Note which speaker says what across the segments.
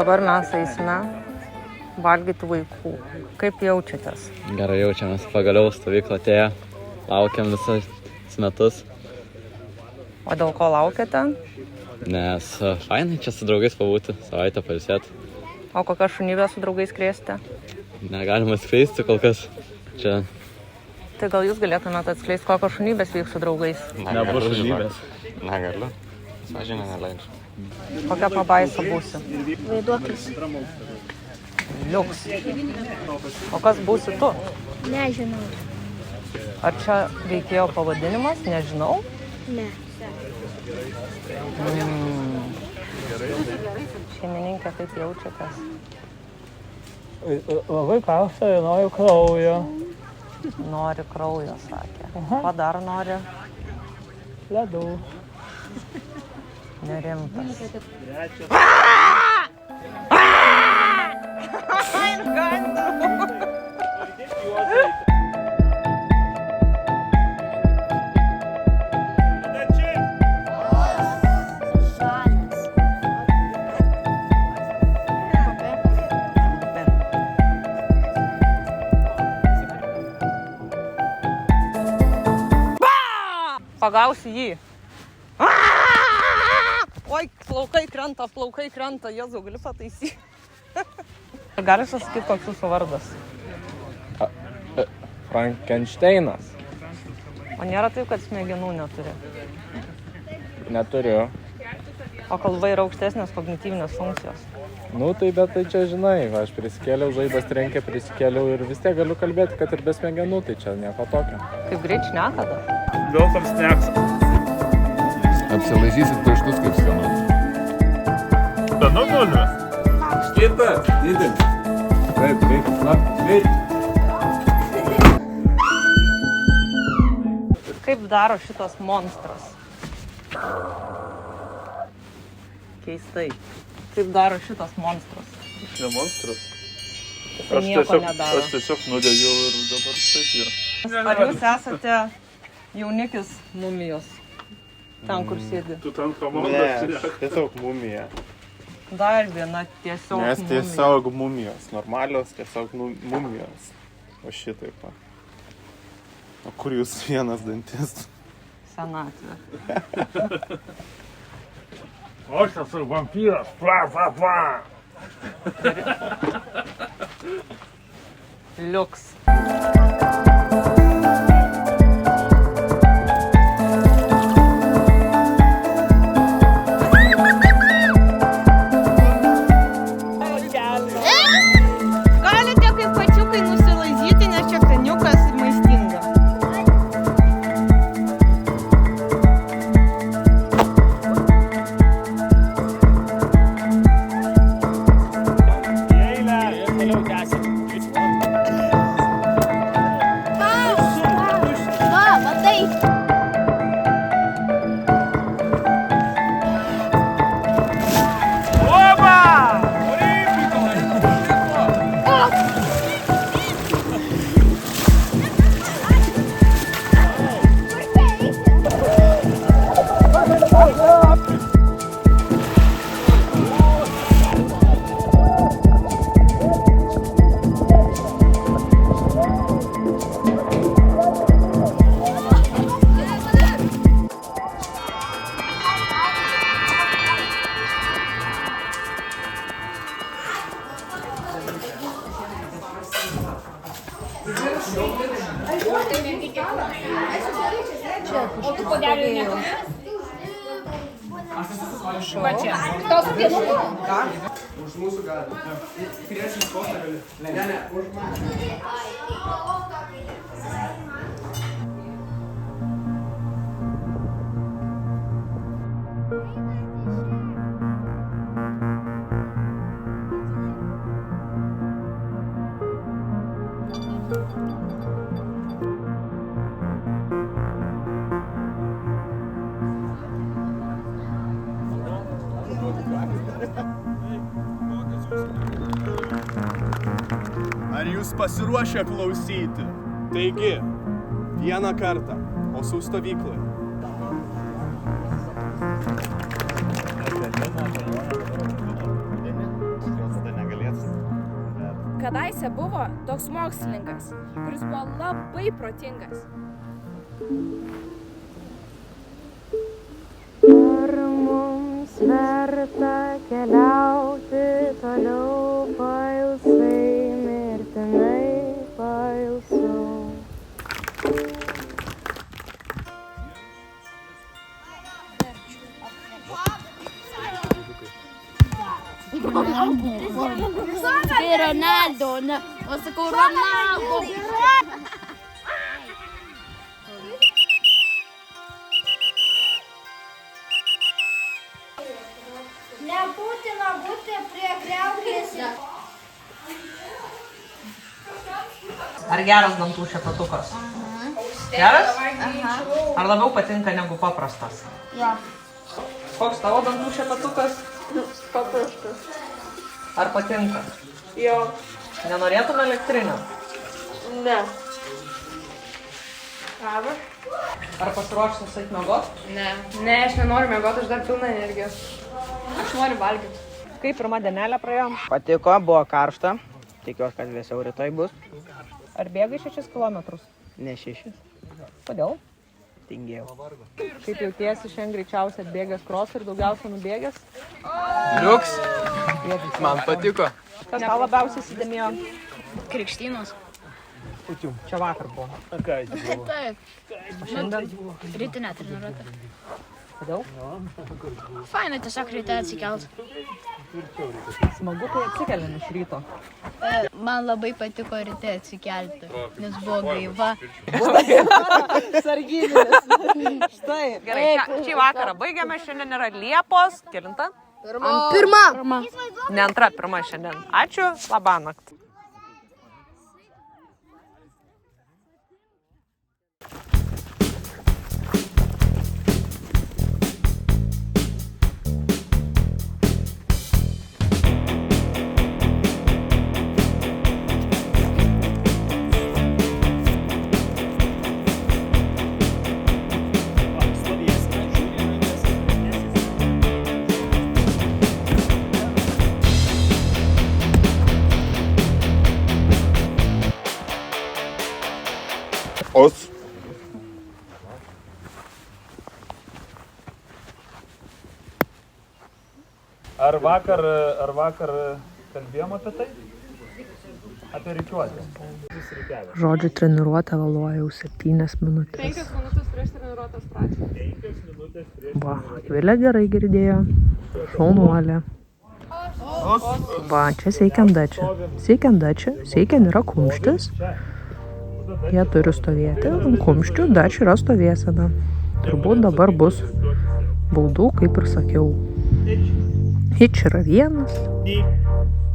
Speaker 1: Dabar mes eisime valgyti vaikų. Kaip jaučiatės?
Speaker 2: Gerai jaučiamės, pagaliau stovyklą atėjo, laukiam visus metus.
Speaker 1: O dėl ko laukiate?
Speaker 2: Nes fainai čia su draugais pabūti, savaitę pailsėti.
Speaker 1: O kokią šunybę su draugais krėsite?
Speaker 2: Negalima skleisti kol kas čia.
Speaker 1: Tai gal jūs galėtumėte atskleisti, kokios šunybės vyks su draugais?
Speaker 2: Nebus šunybės.
Speaker 3: Negaliu. Sąžinė neleidžia.
Speaker 1: Kokia pabaisa būsi?
Speaker 4: Vaiduoklis.
Speaker 1: Liuks. O kas būsi tu?
Speaker 4: Nežinau.
Speaker 1: Ar čia veikėjo pavadinimas? Nežinau.
Speaker 4: Ne.
Speaker 1: Šeimininkė, kaip jaučiatės?
Speaker 5: Labai karšta ir noriu kraujo.
Speaker 1: Nori kraujo, sakė. Ko dar nori?
Speaker 5: Ledų.
Speaker 1: Nerimtas. Pagausi jį. Oi, plaukai krenta, Jėzau, gali pataisyti. Gali pasakyti, koks jūsų vardas?
Speaker 5: Frankensteinas.
Speaker 1: O nėra taip, kad smegenų neturi?
Speaker 5: Neturiu.
Speaker 1: O kalba yra aukštesnės kognityvinės funkcijos.
Speaker 5: Nu tai bet tai čia žinai, aš prisikėliau, žaibas trenkė, prisikėliau ir vis tiek galiu kalbėti, kad ir be smegenų, tai čia nieko tokio.
Speaker 1: Kaip greit šneka dar?
Speaker 5: Daug tam sneks.
Speaker 3: Apsilaižysit pirštus kaip skanu.
Speaker 5: Skanu bulves. Kitas, didelis. Taip, na,
Speaker 1: Kaip daro šitas monstras? Keistai. Kaip daro šitas monstras?
Speaker 6: Aš ne monstras.
Speaker 1: Jisai nieko nedaro.
Speaker 6: Aš tiesiog nudegiau ir dabar taip yra.
Speaker 1: Ar jūs esate jaunikis mumijos? Ten, kur sėdi.
Speaker 6: Tu ten komandas
Speaker 3: Ne, tiesiog mumija.
Speaker 1: Dar viena tiesiog
Speaker 3: Nes
Speaker 1: mumija.
Speaker 3: tiesiog mumijos. Normalios tiesiog mumijos. O šitaip. O kur jūs vienas dantis?
Speaker 1: Senatvė.
Speaker 5: Aš esu vampyras. Pla.
Speaker 1: Liuks. Galite kaip kačiukai nusilaizyti, nes čia skaniukas ir maistinga.
Speaker 4: Va, matai.
Speaker 7: Už mūsų gali. Priešinį postą gali. Ne, už mane.
Speaker 8: Ar jūs pasiruošę klausyti? Taigi, vieną kartą, o su stovyklai.
Speaker 9: Kadaise buvo toks mokslininkas, kuris buvo labai protingas.
Speaker 1: Ar mums verta keliauti toliau pailsai, mirtinai pailsau?
Speaker 4: Tai Ronaldo, ne, o sakau Ronaldo.
Speaker 10: Nebūtina būti prie kriauklės.
Speaker 1: Ar geras dantų šepatukas? Geras? Ar labiau patinka negu paprastas?
Speaker 4: Jo.
Speaker 1: Koks tavo dantų šepatukas?
Speaker 9: Paprastas.
Speaker 1: Ar patinka?
Speaker 9: Jo.
Speaker 1: Nenorėtum elektrinio?
Speaker 9: Ne. Labas.
Speaker 1: Ar pasiruošęs eit miegot?
Speaker 9: Ne. Ne, aš nenoriu mėgoti, aš dar pilna energijos. Aš noriu valgyti.
Speaker 1: Kaip pirma dienelė praėjo?
Speaker 7: Patiko, buvo karšta. Tikiuosi, kad vėsiau rytoj bus.
Speaker 1: Ar bėgai 6 kilometrus?
Speaker 7: Ne 6.
Speaker 1: Kodėl?
Speaker 7: Tingėjau.
Speaker 1: Kaip jautiesi šiandien greičiausiai atbėgęs krosą ir daugiausia nubėgęs?
Speaker 11: Liuks. Man patiko.
Speaker 1: Kas tau labiausiai įsidėmėjo?
Speaker 4: Krikštynos.
Speaker 1: Čia vakar buvo.
Speaker 4: Taip.
Speaker 1: O šiandien?
Speaker 4: Rytinė treniruotė.
Speaker 1: Kodėl?
Speaker 4: Faina tiesiog ryte atsikelt.
Speaker 1: Smagu, kai atsikeliam iš ryto.
Speaker 4: Man labai patiko ryte atsikelti, nes buvo gaiva.
Speaker 1: Sargybinis. Štai. Gerai, šį vakarą baigiame. Šiandien yra Liepos. Kelinta?
Speaker 4: Pirma.
Speaker 1: Ne antra, pirma šiandien. Ačiū, labanakt.
Speaker 3: Os.
Speaker 6: Ar vakar kalbėjom apie tai? Apie rikiuotę.
Speaker 1: Žodžiu, treniruotę vėluoja jau 7 minutės.
Speaker 9: 5 minutės prieš treniruotės pradžią.
Speaker 1: Va, Vilė gerai girdėjo. Šaunuolė. Va, čia seikiam dačia. Seikiam yra kumštis. Jie turi stovėti. Ant kumščių dačia yra stovėsena. Turbūt dabar bus baudų, kaip ir sakiau. Hitch yra 1,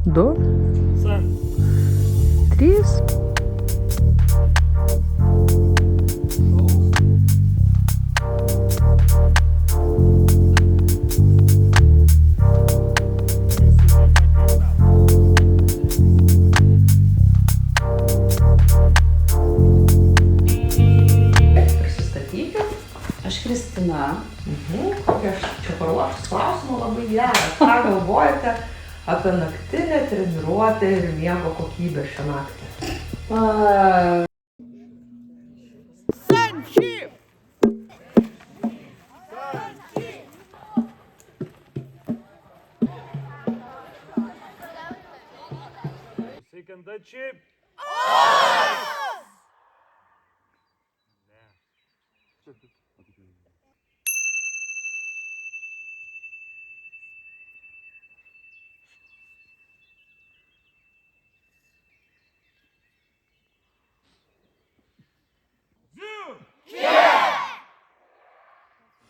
Speaker 1: 2, 3.
Speaker 12: Aš Kristina.
Speaker 1: Kokia aš čia paruošus klausimą labai gerą. Ką galvojate apie naktinę treniruotę ir miego kokybę šią naktį?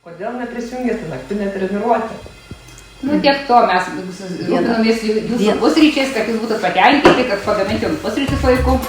Speaker 1: Kodėl neprisijungėte naktinę treniruotę?
Speaker 12: Nu tiek to, mes rūpinomės jūsų pusryčiais, kad jūs būtų patenkinti, kad pagaminti jums pusryčius laiku.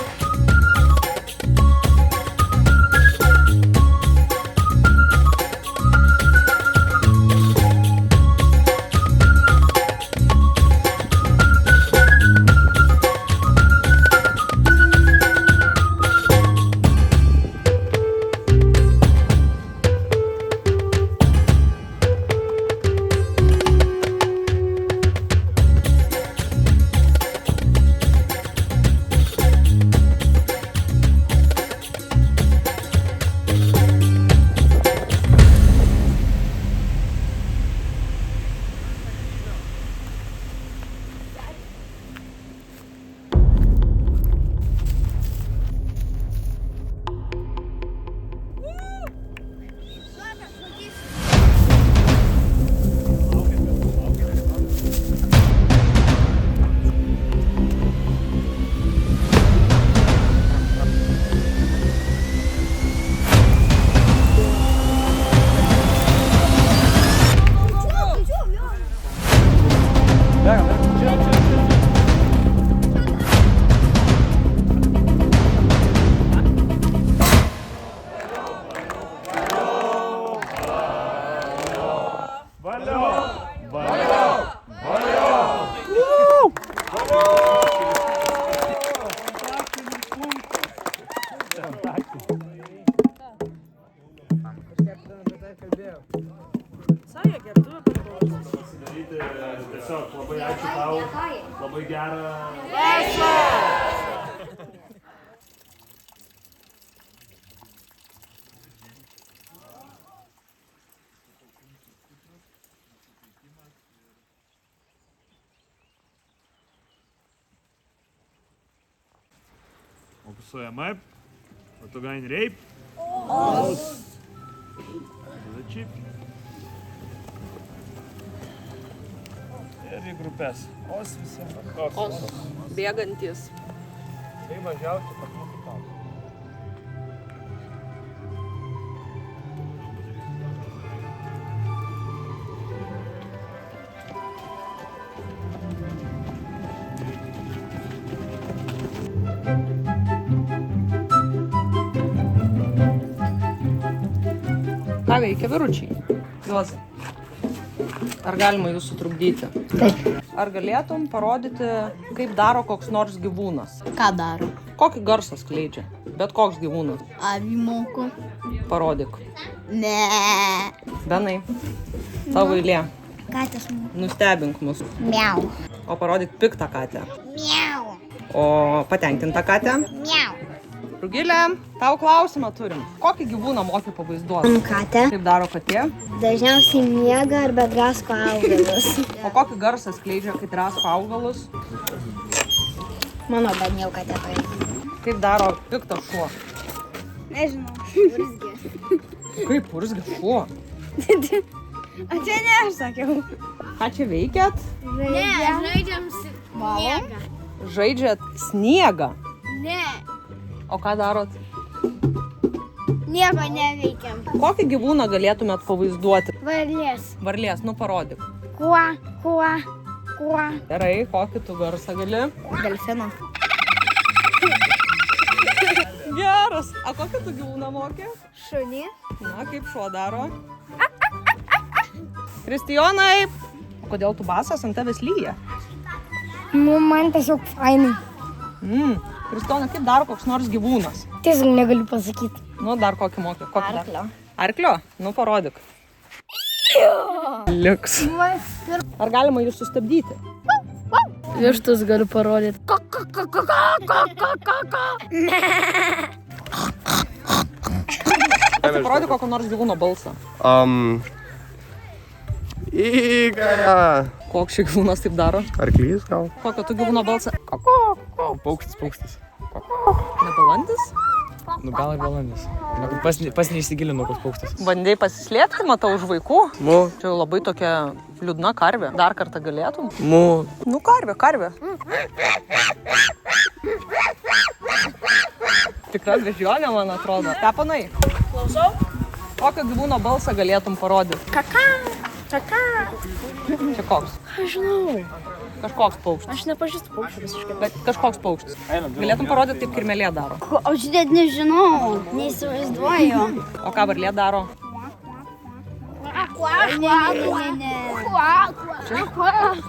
Speaker 6: Fokusuojama. Patogain reip. Os. Začip. Ir į grupės. Os visiems.
Speaker 1: Os. Bėgantis.
Speaker 6: Tai važiausiai pas mūsų kalbą.
Speaker 1: Ką veikia vyručiai? Juozai. Ar galima jūs sutrukdyti?
Speaker 4: Taip.
Speaker 1: Ar galėtum parodyti, kaip daro koks nors gyvūnas?
Speaker 4: Ką daro?
Speaker 1: Kokį garsą skleidžia? Bet koks gyvūnas.
Speaker 4: Avį moku.
Speaker 1: Parodyk.
Speaker 4: Ne.
Speaker 1: Benai, tavo eilė.
Speaker 10: Katės moku.
Speaker 1: Nustebink mus.
Speaker 10: Miau.
Speaker 1: O parodyk piktą katę.
Speaker 10: Miau.
Speaker 1: O patenkintą katę.
Speaker 10: Miau.
Speaker 1: Rugilė, tau klausimą turim. Kokį gyvūną moki pavaizduoti?
Speaker 10: Katė.
Speaker 1: Kaip daro katė?
Speaker 10: Dažniausiai miega arba drasko augalus.
Speaker 1: O kokį garsą skleidžia, kai drasko augalus?
Speaker 10: Mano bent jau katė turi.
Speaker 1: Kaip daro piktas šuo?
Speaker 10: Nežinau. Urzgė.
Speaker 1: Kaip urzgia šuo?
Speaker 10: O čia ne aš sakiau.
Speaker 1: Ką čia veikiat?
Speaker 10: Ne, žaidžiam sniegą.
Speaker 1: Žaidžiat sniegą.
Speaker 10: Ne.
Speaker 1: O ką darot?
Speaker 10: Nieko neveikiam.
Speaker 1: Kokį gyvūną galėtumėt pavaizduoti?
Speaker 10: Varlės.
Speaker 1: Varlės, nu parodyk.
Speaker 10: Kuo.
Speaker 1: Gerai, kokį tu garsą gali?
Speaker 10: Delfino.
Speaker 1: Geras. A kokį tu gyvūną moki?
Speaker 10: Šunį.
Speaker 1: Na, kaip šuo daro? Kristijonai, kodėl tu basas ant tavęs lyja?
Speaker 10: Nu, man tiesiog fainai.
Speaker 1: Kristijona, kaip daro koks nors gyvūnas?
Speaker 10: Tiesiog negaliu pasakyti.
Speaker 1: Nu, dar kokį moki?
Speaker 10: Arklio.
Speaker 1: Arklio? Nu, parodyk. Liuks. Ar galima jūs sustabdyti?
Speaker 4: Vištus galiu parodyti.
Speaker 1: Parodyk kokio nors gyvūno balsą.
Speaker 3: Įga.
Speaker 1: Koks šį gyvūnas taip daro?
Speaker 3: Arklys gal?
Speaker 1: Kokio tu gyvūno balsą?
Speaker 11: Paukštis.
Speaker 1: Ne balandis?
Speaker 11: Nu gal ir balandis. Pas neįsigilinu, koks paukštis.
Speaker 1: Bandėjai pasislėpti, matau, už vaikų.
Speaker 11: Mu.
Speaker 1: Čia jau labai tokia liūdna karvė. Dar kartą galėtum?
Speaker 11: Mu.
Speaker 1: Nu, karvė. Tikra bežionė, man atrodo. Tepanai.
Speaker 9: Klausau.
Speaker 1: Kokio gyvūno balsą galėtum parodyti?
Speaker 9: Kaka.
Speaker 1: Čia koks?
Speaker 9: Aš žinau.
Speaker 1: Kažkoks paukštis.
Speaker 9: Aš nepažįstu paukščių visiškai.
Speaker 1: Bet kažkoks paukštis. Galėtum parodyti, kaip kirmėlė daro.
Speaker 10: Aš net nežinau. Neįsivaizduoju.
Speaker 1: O ką varlė daro?
Speaker 10: Ne.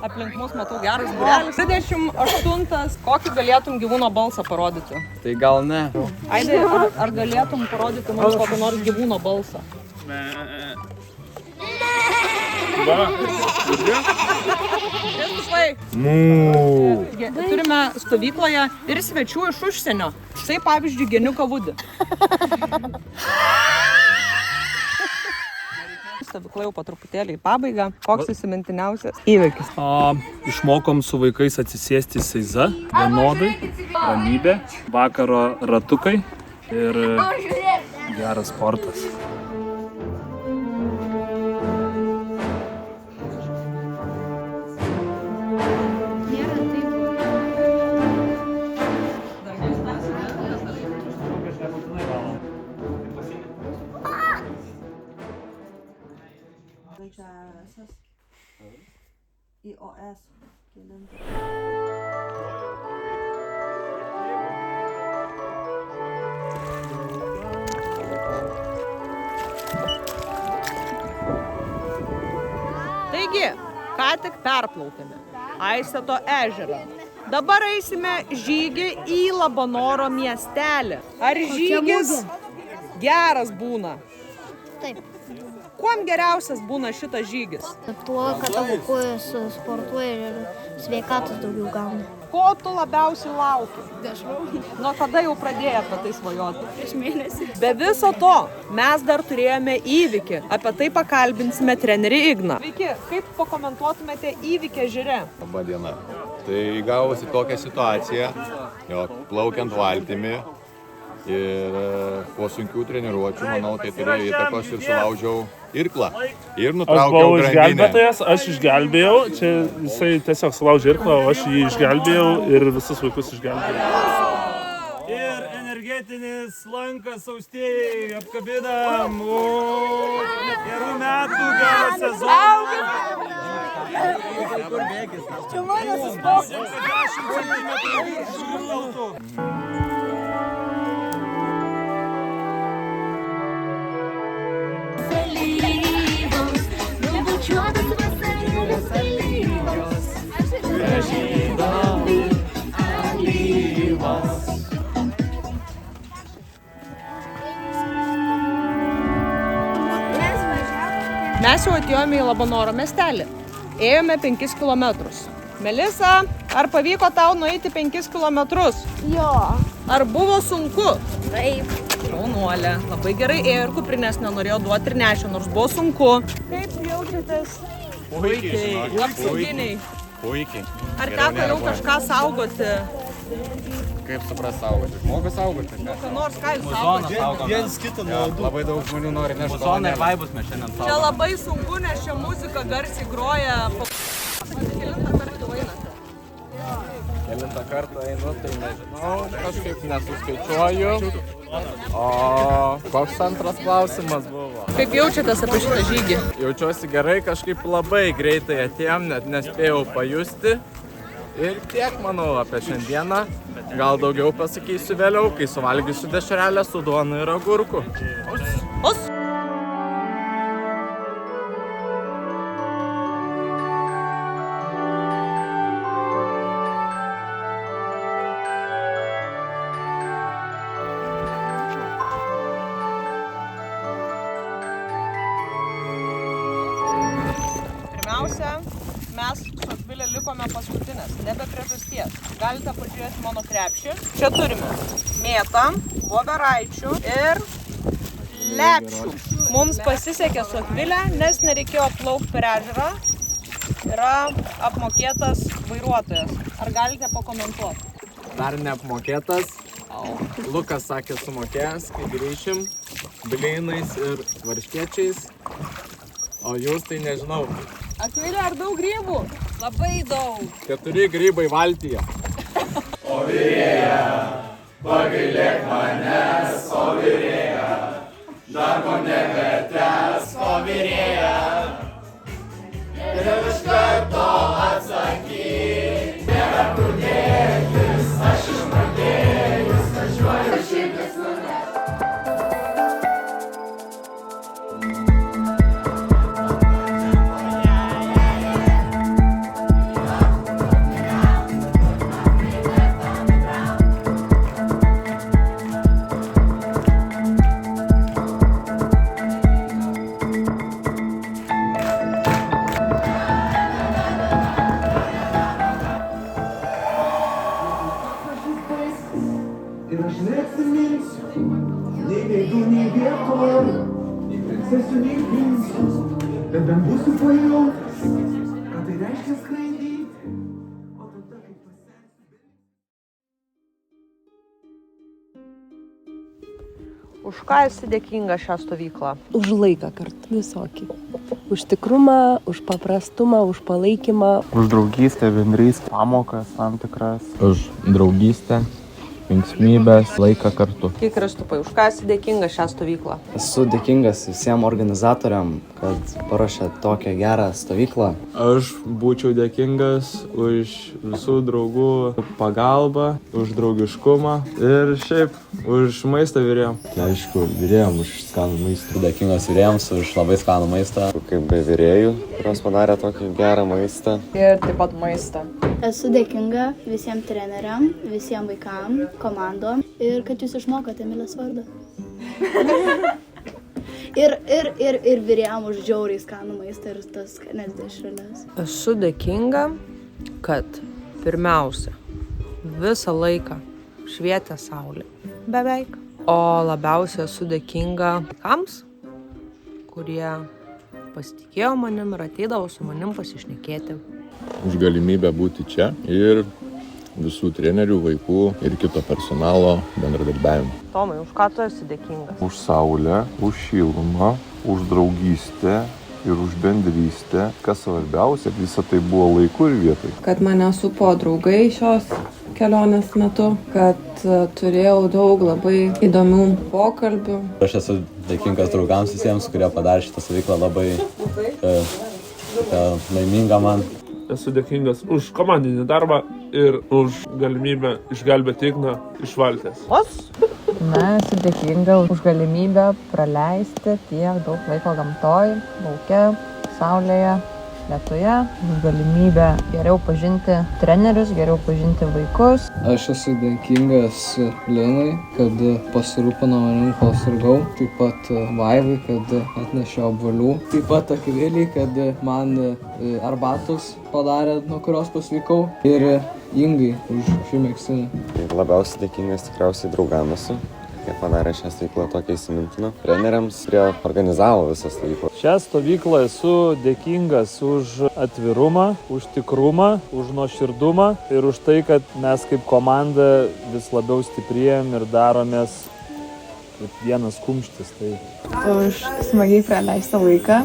Speaker 1: Aplink mus matau geras būrelis. 28. Kokį galėtum gyvūno balsą parodyti?
Speaker 11: Tai gal ne.
Speaker 1: Aidai, ar galėtum parodyti mums kokį nors gyvūno balsą? Kristusai. Turime stovykloje ir svečių iš užsienio. Štai pavyzdžiui, geniuką Vudį. Stovykla jau po truputėlį į pabaigą. Koks įsimintiniausias įvykis?
Speaker 6: Išmokom su vaikais atsisėsti seiza, vienodai, ramybė, vakaro ratukai ir geras sportas.
Speaker 1: IOS. Taigi, ką tik perplaukėme Aiseto ežerą. Dabar eisime žygį į Labanoro miestelį. Ar žygis geras būna?
Speaker 10: Taip.
Speaker 1: Kuom geriausias būna šitas žygis?
Speaker 10: Tuo, kad tavo kojos sportuoja ir sveikatos daugiau gauna.
Speaker 1: Ko tu labiausiai lauki? Nuo kada jau pradėjai apie tai svajoti?
Speaker 9: Prieš mėnesį.
Speaker 1: Be viso to, mes dar turėjome įvykį. Apie tai pakalbinsime trenerį Igną. Sveiki, kaip pakomentuotumėte įvykį ežere?
Speaker 3: Labą dieną.
Speaker 13: Tai gavosi tokia situacija, jog plaukiant valtimi ir po sunkių treniruočių, manau, tai turėjo įtakos ir sulaužiau irklą. Ir
Speaker 6: Aš
Speaker 13: nutraukiau
Speaker 6: buvau
Speaker 13: grandinę.
Speaker 6: išgelbėtojas, aš išgelbėjau, čia jisai tiesiog sulaužė irklą, o aš jį išgelbėjau ir visus vaikus išgelbėjau. Ir energetinis lankas austėjai, apkabinam, gerų metų, gerą sezoną.
Speaker 7: Čia mano suspaus.
Speaker 6: 10 centimetrų viršų.
Speaker 1: Mes jau atėjome į Labanoro miestelį. Ėjome 5 kilometrus. Melisa, ar pavyko tau nueiti 5 kilometrus?
Speaker 10: Jo.
Speaker 1: Ar buvo sunku?
Speaker 10: Taip.
Speaker 1: Jaunuolė, labai gerai ėjo ir kuprinės nenorėjo duoti ir nešė, nors buvo sunku. Kaip jaučiatės?
Speaker 13: Puikiai.
Speaker 1: Apsauginiai.
Speaker 13: Puikiai.
Speaker 1: Ar teko jau kažką saugoti?
Speaker 5: Kaip supras saugoti? Žmogus saugoti?
Speaker 1: Ką nors, ką jūs saugote?
Speaker 5: Viens kitą nuodų. Labai daug žmonių nori nešti.
Speaker 2: Muzoną ir vaibus mes šiandien saugome.
Speaker 1: Čia labai sunku, nes čia muzika garsiai groja. Kelintą kartą einate?
Speaker 5: Kelintą kartą einu, tai nežinau, kažkaip nesuskaičiuoju. O koks antras klausimas buvo?
Speaker 1: Kaip jaučiatės apie šitą žygį?
Speaker 5: Jaučiuosi gerai, kažkaip labai greitai atėjom, net nespėjau pajusti. Ir tiek, manau, apie šiandieną. Gal daugiau pasakysiu vėliau, kai suvalgysiu dešrelę su duona ir agurku.
Speaker 1: Os! Pirmiausia, mes su Akvilė likome paskutinės, ne be priežasties. Galite pažiūrėti mano krepšį. Čia turime mėtą, voveraičių ir lepšių. Mums pasisekė su Akvilė, nes nereikėjo plaukti per ežerą. Yra apmokėtas vairuotojas. Ar galite pakomentuoti?
Speaker 5: Dar neapmokėtas. Lukas sakė sumokėjęs, kai grįšim blynais ir varškėčiais. O jūs tai nežinau.
Speaker 1: Akvilė, ar daug grybų? Labai daug.
Speaker 5: 4 grybai valtyje.
Speaker 7: O virėja, pagailėk manęs, o virėja, darbo nebetęs, o virėja. Ir iš karto atsakyk, nėra kur dėtis, aš išmokėjus, važiuoju širdis nunes.
Speaker 14: Ir aš neatsiminsiu, nei veidų, nei vietos, nei princesių, nei princų, bet bent būsiu pajautęs, ką tai reiškia skraidyti. O tada, kai pasensiu...
Speaker 1: Už ką esi dėkinga šią stovyklą?
Speaker 15: Už laiką kartu visokį. Už tikrumą, už paprastumą, už palaikymą.
Speaker 3: Už draugystę, bendrystę, pamokas tam tikras.
Speaker 2: Už draugystę, linksmybės, laiką kartu.
Speaker 1: Kiek Kristupai, už ką esi dėkinga šią stovyklą?
Speaker 11: Esu dėkingas visiems organizatoriam, kad paruošė tokią gerą stovyklą.
Speaker 3: Aš būčiau dėkingas už visų draugų pagalbą, už draugiškumą ir šiaip už maistą virėjom.
Speaker 2: Tai aišku, virėjom už skanų maistą. Dėkingas virėjams už labai skanų maistą.
Speaker 16: Kaip be virėjų, kurios padarė tokį gerą maistą.
Speaker 9: Ir taip pat maistą.
Speaker 10: Esu dėkinga visiems treneriam, visiems vaikam, komandom ir kad jūs išmokote Emilės vardą. ir virėjam už žiauriai skanų maistą ir tas skanes dešreles.
Speaker 1: Esu dėkinga, kad pirmiausia, visą laiką švietė saulė. Beveik. O labiausiai esu dėkinga vaikams, kurie pasitikėjo manim ir ateidavo su manim pasišnekėti.
Speaker 13: už galimybę būti čia ir visų trenerių, vaikų ir kito personalo bendradarbiavimą.
Speaker 1: Tomai, už ką tu esi dėkingas?
Speaker 3: Už saulę, už šilumą, už draugystę ir už bendrystę. Kas svarbiausia, visa tai buvo laiku ir vietoj.
Speaker 9: Kad mane supo draugai šios kelionės metu, kad turėjau daug labai įdomių pokalbių.
Speaker 2: Aš esu dėkingas draugams visiems, kurie padarė šitą stovyklą labai laimingą man.
Speaker 6: Esu dėkingas už komandinį darbą ir už galimybę išgelbėti Igną iš valties.
Speaker 9: Na, esu dėkinga už galimybę praleisti tiek daug laiko gamtoj, lauke, saulėje, lietuje, už galimybę geriau pažinti trenerius, geriau pažinti vaikus.
Speaker 11: Aš esu dėkingas Linai, kad pasirūpino manim, kol sirgau. Taip pat Vaivai, kad atnešė obuolių. Taip pat Akvilei, kad man arbatos padarė, nuo kurios pasveikau. Ir Ingai už šį megztinį.
Speaker 16: Ir labiausiai dėkingas tikriausiai draugams esu, jie padarė šią stovyklą tokią įsimintiną. Treneriams, kurie organizavo visą stovyklą.
Speaker 6: Šią stovyklą esu dėkingas už atvirumą, už tikrumą, už nuoširdumą ir už tai, kad mes kaip komanda vis labiau stiprėjom ir daromės kaip vienas kumštis.
Speaker 9: Už smagiai praleistą laiką,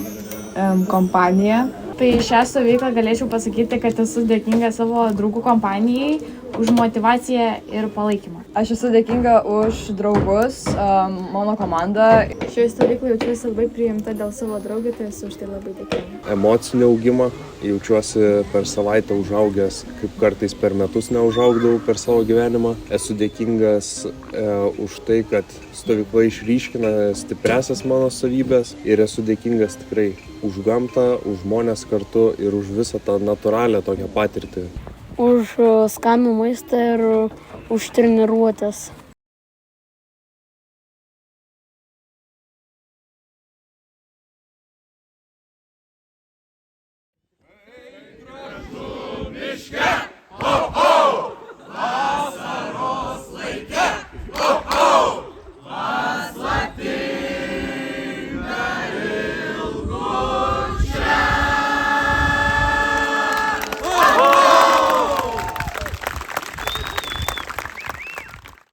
Speaker 9: kompaniją.
Speaker 4: Tai šią stovyklą galėčiau pasakyti, kad esu dėkinga savo draugų kompanijai už motivaciją ir palaikymą.
Speaker 9: Aš esu dėkinga už draugus, mano komandą.
Speaker 4: Šioje stovykloje jaučiuosi labai priimta dėl savo draugų, tai esu už tai labai dėkinga.
Speaker 3: Emocinį augimą jaučiuosi per savaitę užaugęs, kaip kartais per metus neužaugdavau per savo gyvenimą. Esu dėkingas už tai, kad stovykla išryškina stipriasias mano savybės ir esu dėkingas tikrai už gamtą, už žmonės kartu ir už visą tą natūralią tokią patirtį.
Speaker 10: Už skanų maistą ir už treniruotės.